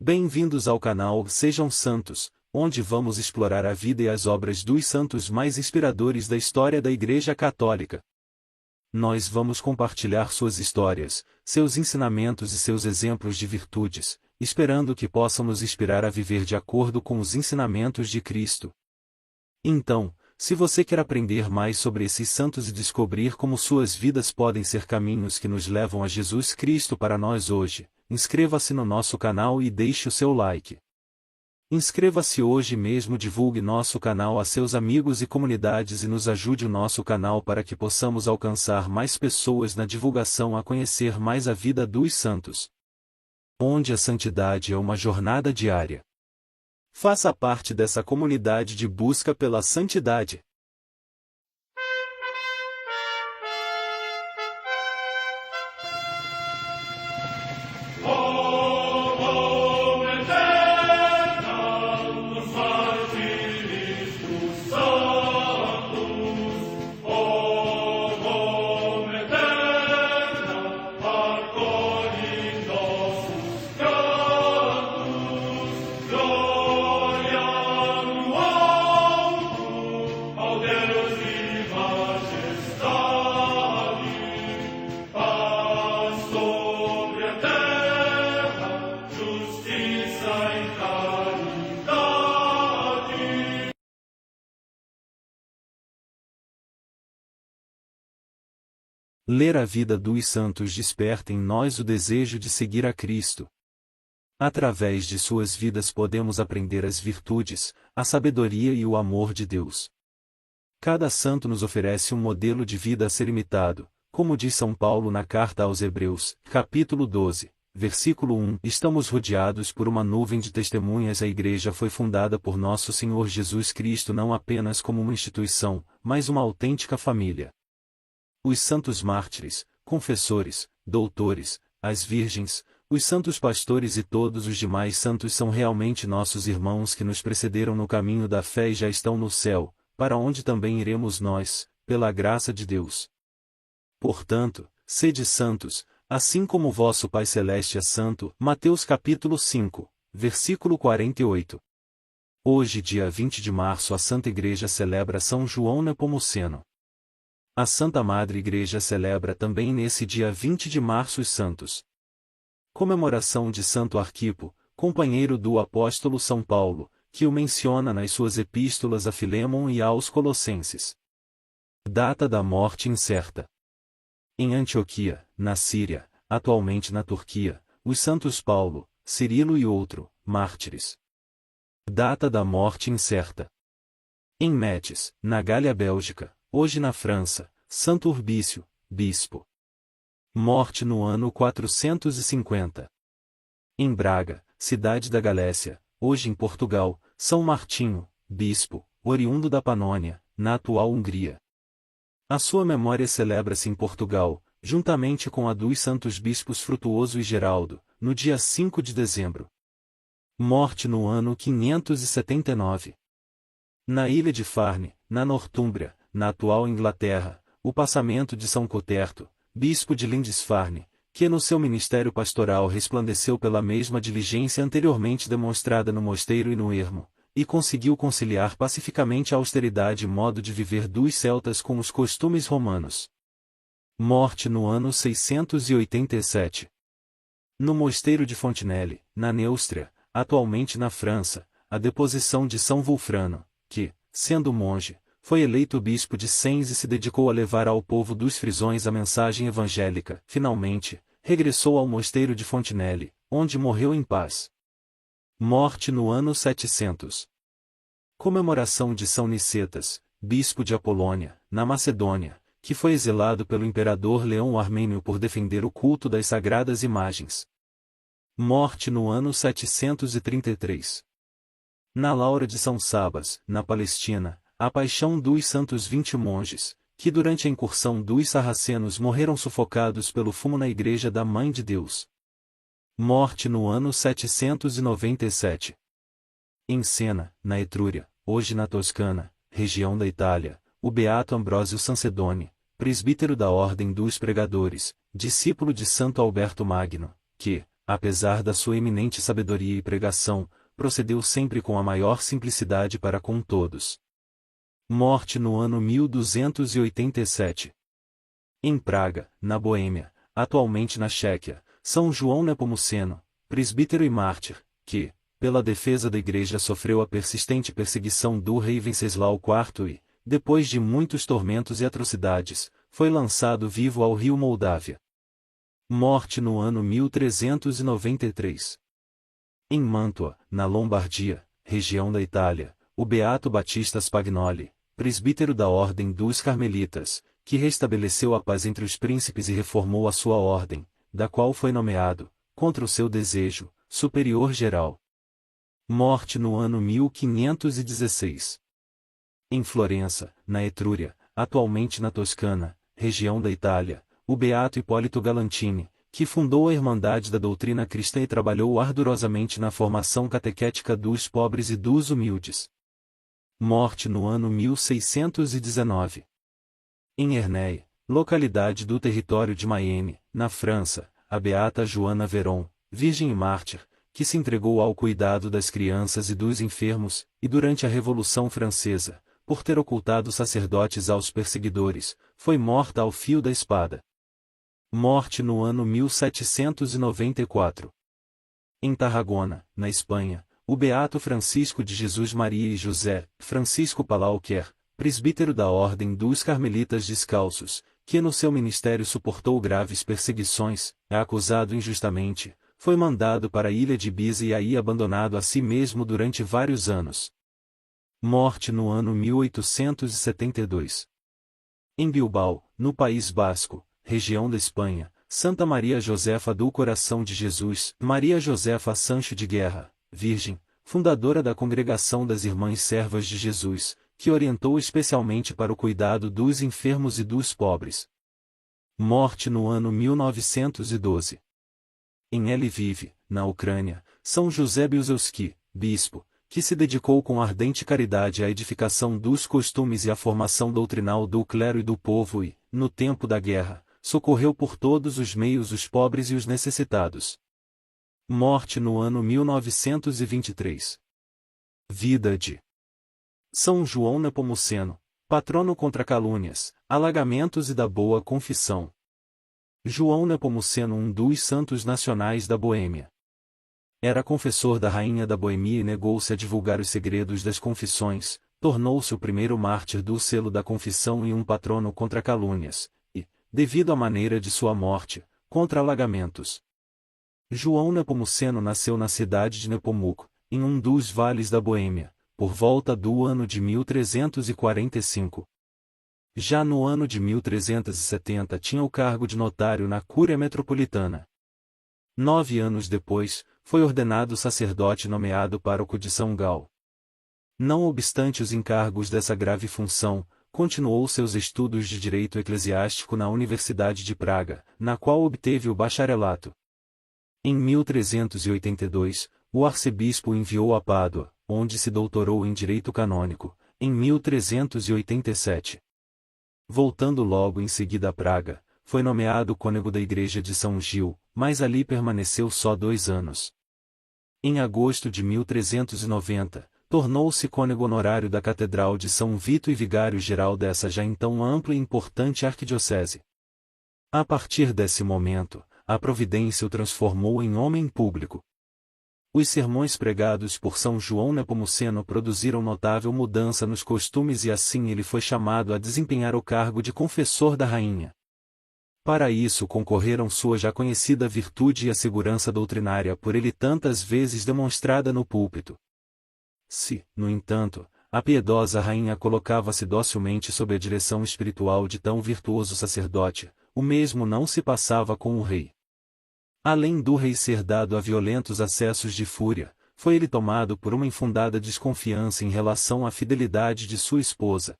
Bem-vindos ao canal Sejam Santos, onde vamos explorar a vida e as obras dos santos mais inspiradores da história da Igreja Católica. Nós vamos compartilhar suas histórias, seus ensinamentos e seus exemplos de virtudes, esperando que possam nos inspirar a viver de acordo com os ensinamentos de Cristo. Então, se você quer aprender mais sobre esses santos e descobrir como suas vidas podem ser caminhos que nos levam a Jesus Cristo para nós hoje, inscreva-se no nosso canal e deixe o seu like. Inscreva-se hoje mesmo, divulgue nosso canal a seus amigos e comunidades e nos ajude o nosso canal para que possamos alcançar mais pessoas na divulgação a conhecer mais a vida dos santos. Onde a santidade é uma jornada diária. Faça parte dessa comunidade de busca pela santidade. Ler a vida dos santos desperta em nós o desejo de seguir a Cristo. Através de suas vidas podemos aprender as virtudes, a sabedoria e o amor de Deus. Cada santo nos oferece um modelo de vida a ser imitado, como diz São Paulo na carta aos Hebreus, capítulo 12, versículo 1. Estamos rodeados por uma nuvem de testemunhas. A Igreja foi fundada por nosso Senhor Jesus Cristo não apenas como uma instituição, mas uma autêntica família. Os santos mártires, confessores, doutores, as virgens, os santos pastores e todos os demais santos são realmente nossos irmãos que nos precederam no caminho da fé e já estão no céu, para onde também iremos nós, pela graça de Deus. Portanto, sede santos, assim como vosso Pai Celeste é santo. Mateus capítulo 5, versículo 48. Hoje, dia 20 de março, a Santa Igreja celebra São João Nepomuceno. A Santa Madre Igreja celebra também nesse dia 20 de março os santos. Comemoração de Santo Arquipo, companheiro do apóstolo São Paulo, que o menciona nas suas epístolas a Filémon e aos Colossenses. Data da morte incerta. Em Antioquia, na Síria, atualmente na Turquia, os santos Paulo, Cirilo e outro, mártires. Data da morte incerta. Em Metz, na Gália Bélgica, hoje na França, Santo Urbício, bispo. Morte no ano 450. Em Braga, cidade da Galécia, hoje em Portugal, São Martinho, bispo, oriundo da Panônia, na atual Hungria. A sua memória celebra-se em Portugal, juntamente com a dos santos bispos Frutuoso e Geraldo, no dia 5 de dezembro. Morte no ano 579. Na ilha de Farne, na Nortúmbria, na atual Inglaterra, o passamento de São Coterto, bispo de Lindisfarne, que no seu ministério pastoral resplandeceu pela mesma diligência anteriormente demonstrada no mosteiro e no ermo, e conseguiu conciliar pacificamente a austeridade e modo de viver dos celtas com os costumes romanos. Morte no ano 687. No mosteiro de Fontenelle, na Neustria, atualmente na França, a deposição de São Wulfrano, que, sendo monge, foi eleito bispo de Sens e se dedicou a levar ao povo dos frisões a mensagem evangélica. Finalmente, regressou ao mosteiro de Fontenelle, onde morreu em paz. Morte no ano 700. Comemoração de São Nicetas, bispo de Apolônia, na Macedônia, que foi exilado pelo imperador Leão o Armênio por defender o culto das sagradas imagens. Morte no ano 733. Na Laura de São Sabas, na Palestina, a paixão dos santos 20 monges, que durante a incursão dos sarracenos morreram sufocados pelo fumo na Igreja da Mãe de Deus. Morte no ano 797. Em Siena, na Etrúria, hoje na Toscana, região da Itália, o beato Ambrósio Sancedone, presbítero da Ordem dos Pregadores, discípulo de Santo Alberto Magno, que, apesar da sua eminente sabedoria e pregação, procedeu sempre com a maior simplicidade para com todos. Morte no ano 1287. Em Praga, na Boêmia, atualmente na Chequia, São João Nepomuceno, presbítero e mártir, que, pela defesa da Igreja sofreu a persistente perseguição do rei Venceslau IV e, depois de muitos tormentos e atrocidades, foi lançado vivo ao rio Moldávia. Morte no ano 1393. Em Mantua, na Lombardia, região da Itália, o beato Batista Spagnoli, presbítero da Ordem dos Carmelitas, que restabeleceu a paz entre os príncipes e reformou a sua ordem, da qual foi nomeado, contra o seu desejo, superior geral. Morte no ano 1516. Em Florença, na Etrúria, atualmente na Toscana, região da Itália, o beato Hipólito Galantini, que fundou a Irmandade da Doutrina Cristã e trabalhou ardorosamente na formação catequética dos pobres e dos humildes. Morte no ano 1619. Em Ernée, localidade do território de Mayenne, na França, a beata Joana Veron, virgem e mártir, que se entregou ao cuidado das crianças e dos enfermos, e durante a Revolução Francesa, por ter ocultado sacerdotes aos perseguidores, foi morta ao fio da espada. Morte no ano 1794. Em Tarragona, na Espanha, o beato Francisco de Jesus Maria e José, Francisco Palauquer, presbítero da Ordem dos Carmelitas Descalços, que no seu ministério suportou graves perseguições, acusado injustamente, foi mandado para a ilha de Ibiza e aí abandonado a si mesmo durante vários anos. Morte no ano 1872. Em Bilbao, no País Basco, região da Espanha, Santa Maria Josefa do Coração de Jesus, Maria Josefa Sancho de Guerra, Virgem, fundadora da Congregação das Irmãs Servas de Jesus, que orientou especialmente para o cuidado dos enfermos e dos pobres. Morte no ano 1912. Em Lviv, na Ucrânia, São José Bielski, bispo, que se dedicou com ardente caridade à edificação dos costumes e à formação doutrinal do clero e do povo e, no tempo da guerra, socorreu por todos os meios os pobres e os necessitados. Morte no ano 1923. Vida de São João Nepomuceno, patrono contra calúnias, alagamentos e da boa confissão. João Nepomuceno, um dos santos nacionais da Boêmia. Era confessor da rainha da Boêmia e negou-se a divulgar os segredos das confissões, tornou-se o primeiro mártir do selo da confissão e um patrono contra calúnias, e, devido à maneira de sua morte, contra alagamentos. João Nepomuceno nasceu na cidade de Nepomuc, em um dos vales da Boêmia, por volta do ano de 1345. Já no ano de 1370 tinha o cargo de notário na Cúria Metropolitana. 9 anos depois, foi ordenado sacerdote nomeado pároco de São Gal. Não obstante os encargos dessa grave função, continuou seus estudos de direito eclesiástico na Universidade de Praga, na qual obteve o bacharelato. Em 1382, o arcebispo o enviou a Pádua, onde se doutorou em direito canônico, em 1387. Voltando logo em seguida a Praga, foi nomeado cônego da Igreja de São Gil, mas ali permaneceu só 2 anos. Em agosto de 1390, tornou-se cônego honorário da Catedral de São Vito e vigário-geral dessa já então ampla e importante arquidiocese. A partir desse momento, a providência o transformou em homem público. Os sermões pregados por São João Nepomuceno produziram notável mudança nos costumes e assim ele foi chamado a desempenhar o cargo de confessor da rainha. Para isso concorreram sua já conhecida virtude e a segurança doutrinária por ele tantas vezes demonstrada no púlpito. Se, no entanto, a piedosa rainha colocava-se docilmente sob a direção espiritual de tão virtuoso sacerdote, o mesmo não se passava com o rei. Além do rei ser dado a violentos acessos de fúria, foi ele tomado por uma infundada desconfiança em relação à fidelidade de sua esposa.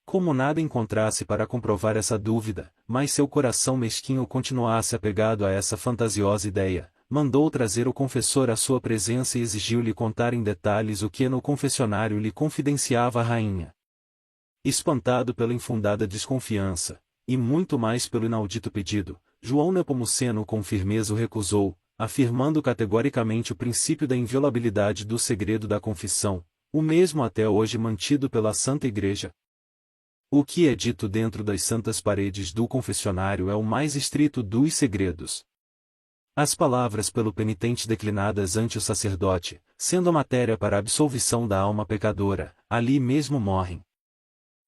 Como nada encontrasse para comprovar essa dúvida, mas seu coração mesquinho continuasse apegado a essa fantasiosa ideia, mandou trazer o confessor à sua presença e exigiu-lhe contar em detalhes o que no confessionário lhe confidenciava a rainha. Espantado pela infundada desconfiança, e muito mais pelo inaudito pedido, João Nepomuceno com firmeza o recusou, afirmando categoricamente o princípio da inviolabilidade do segredo da confissão, o mesmo até hoje mantido pela Santa Igreja. O que é dito dentro das santas paredes do confessionário é o mais estrito dos segredos. As palavras pelo penitente declinadas ante o sacerdote, sendo a matéria para a absolvição da alma pecadora, ali mesmo morrem.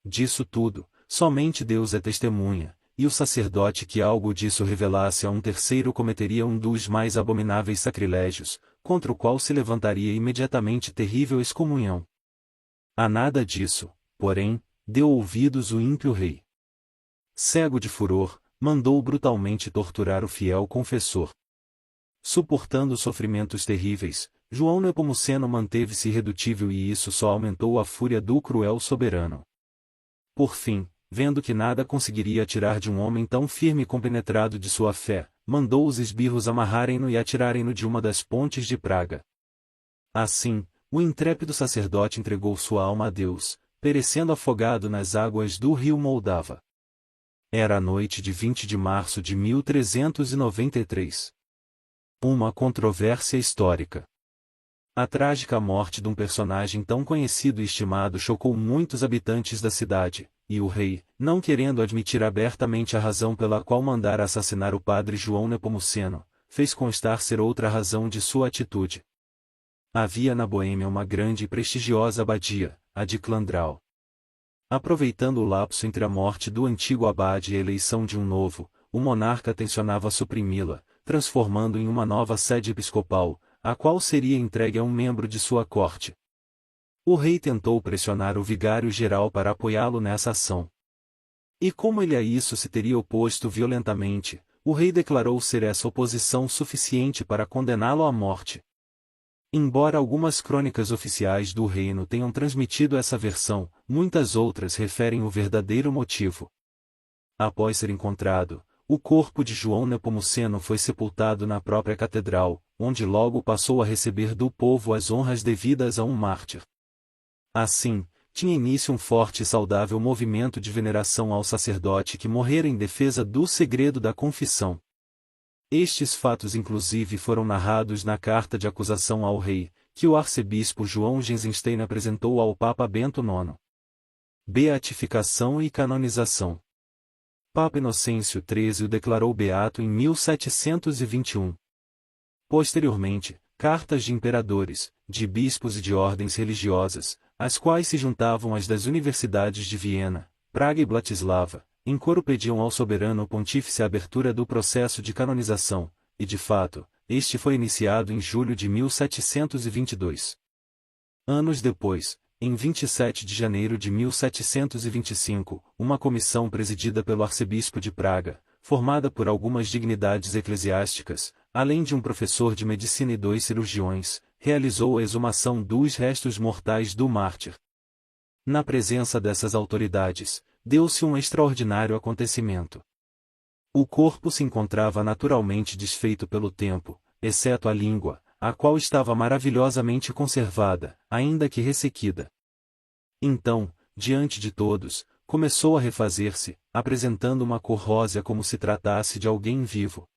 Disso tudo, somente Deus é testemunha, e o sacerdote que algo disso revelasse a um terceiro cometeria um dos mais abomináveis sacrilégios, contra o qual se levantaria imediatamente terrível excomunhão. A nada disso, porém, deu ouvidos o ímpio rei. Cego de furor, mandou brutalmente torturar o fiel confessor. Suportando sofrimentos terríveis, João Nepomuceno manteve-se irredutível e isso só aumentou a fúria do cruel soberano. Por fim, vendo que nada conseguiria tirar de um homem tão firme e compenetrado de sua fé, mandou os esbirros amarrarem-no e atirarem-no de uma das pontes de Praga. Assim, o intrépido sacerdote entregou sua alma a Deus, perecendo afogado nas águas do rio Moldava. Era a noite de 20 de março de 1393. Uma controvérsia histórica. A trágica morte de um personagem tão conhecido e estimado chocou muitos habitantes da cidade, e o rei, não querendo admitir abertamente a razão pela qual mandara assassinar o padre João Nepomuceno, fez constar ser outra razão de sua atitude. Havia na Boêmia uma grande e prestigiosa abadia, a de Clandrau. Aproveitando o lapso entre a morte do antigo abade e a eleição de um novo, o monarca tencionava suprimi-la, transformando em uma nova sede episcopal, a qual seria entregue a um membro de sua corte. O rei tentou pressionar o vigário-geral para apoiá-lo nessa ação. E como ele a isso se teria oposto violentamente, o rei declarou ser essa oposição suficiente para condená-lo à morte. Embora algumas crônicas oficiais do reino tenham transmitido essa versão, muitas outras referem o verdadeiro motivo. Após ser encontrado, o corpo de João Nepomuceno foi sepultado na própria catedral, onde logo passou a receber do povo as honras devidas a um mártir. Assim, tinha início um forte e saudável movimento de veneração ao sacerdote que morrera em defesa do segredo da confissão. Estes fatos inclusive foram narrados na carta de acusação ao rei, que o arcebispo João Genzenstein apresentou ao Papa Bento IX. Beatificação e canonização. Papa Inocêncio XIII o declarou beato em 1721. Posteriormente, cartas de imperadores, de bispos e de ordens religiosas, às quais se juntavam as das universidades de Viena, Praga e Bratislava, em coro pediam ao soberano pontífice a abertura do processo de canonização, e de fato, este foi iniciado em julho de 1722. Anos depois, em 27 de janeiro de 1725, uma comissão presidida pelo arcebispo de Praga, formada por algumas dignidades eclesiásticas, além de um professor de medicina e 2 cirurgiões, realizou a exumação dos restos mortais do mártir. Na presença dessas autoridades, deu-se um extraordinário acontecimento. O corpo se encontrava naturalmente desfeito pelo tempo, exceto a língua, a qual estava maravilhosamente conservada, ainda que ressequida. Então, diante de todos, começou a refazer-se, apresentando uma cor rósea como se tratasse de alguém vivo.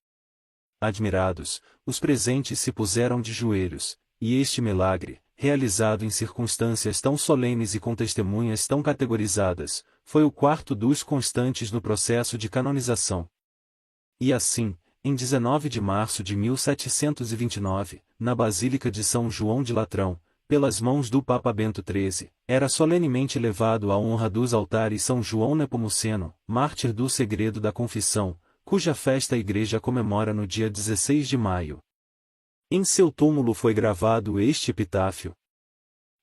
Admirados, os presentes se puseram de joelhos, e este milagre, realizado em circunstâncias tão solenes e com testemunhas tão categorizadas, foi o quarto dos constantes no processo de canonização. E assim, em 19 de março de 1729, na Basílica de São João de Latrão, pelas mãos do Papa Bento XIII, era solenemente levado à honra dos altares São João Nepomuceno, mártir do segredo da confissão, cuja festa a Igreja comemora no dia 16 de maio. Em seu túmulo foi gravado este epitáfio: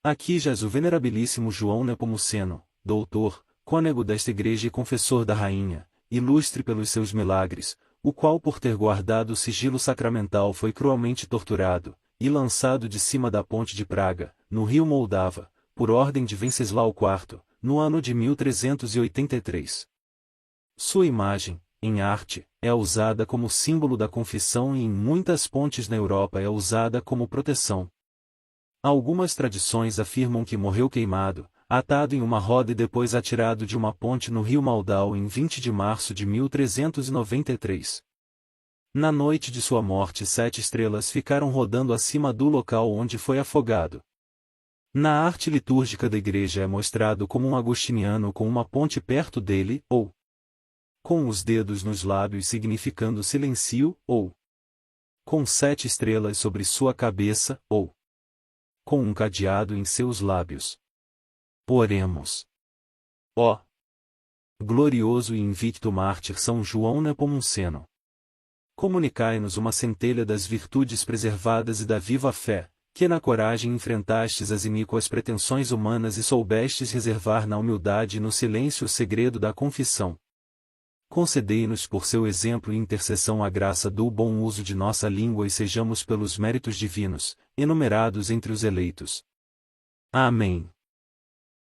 Aqui jaz o venerabilíssimo João Nepomuceno, doutor, cônego desta Igreja e confessor da Rainha, ilustre pelos seus milagres, o qual por ter guardado o sigilo sacramental foi cruelmente torturado, e lançado de cima da ponte de Praga, no rio Moldava, por ordem de Venceslau IV, no ano de 1383. Sua imagem, em arte, é usada como símbolo da confissão e em muitas pontes na Europa é usada como proteção. Algumas tradições afirmam que morreu queimado, atado em uma roda e depois atirado de uma ponte no rio Moldau em 20 de março de 1393. Na noite de sua morte 7 estrelas ficaram rodando acima do local onde foi afogado. Na arte litúrgica da Igreja é mostrado como um agostiniano com uma ponte perto dele, ou com os dedos nos lábios significando silêncio, ou com 7 estrelas sobre sua cabeça, ou com um cadeado em seus lábios. Oremos. Ó glorioso e invicto mártir São João Nepomuceno, comunicai-nos uma centelha das virtudes preservadas e da viva fé, que na coragem enfrentastes as iníquas pretensões humanas e soubestes reservar na humildade e no silêncio o segredo da confissão. Concedei-nos por seu exemplo e intercessão a graça do bom uso de nossa língua e sejamos pelos méritos divinos, enumerados entre os eleitos. Amém.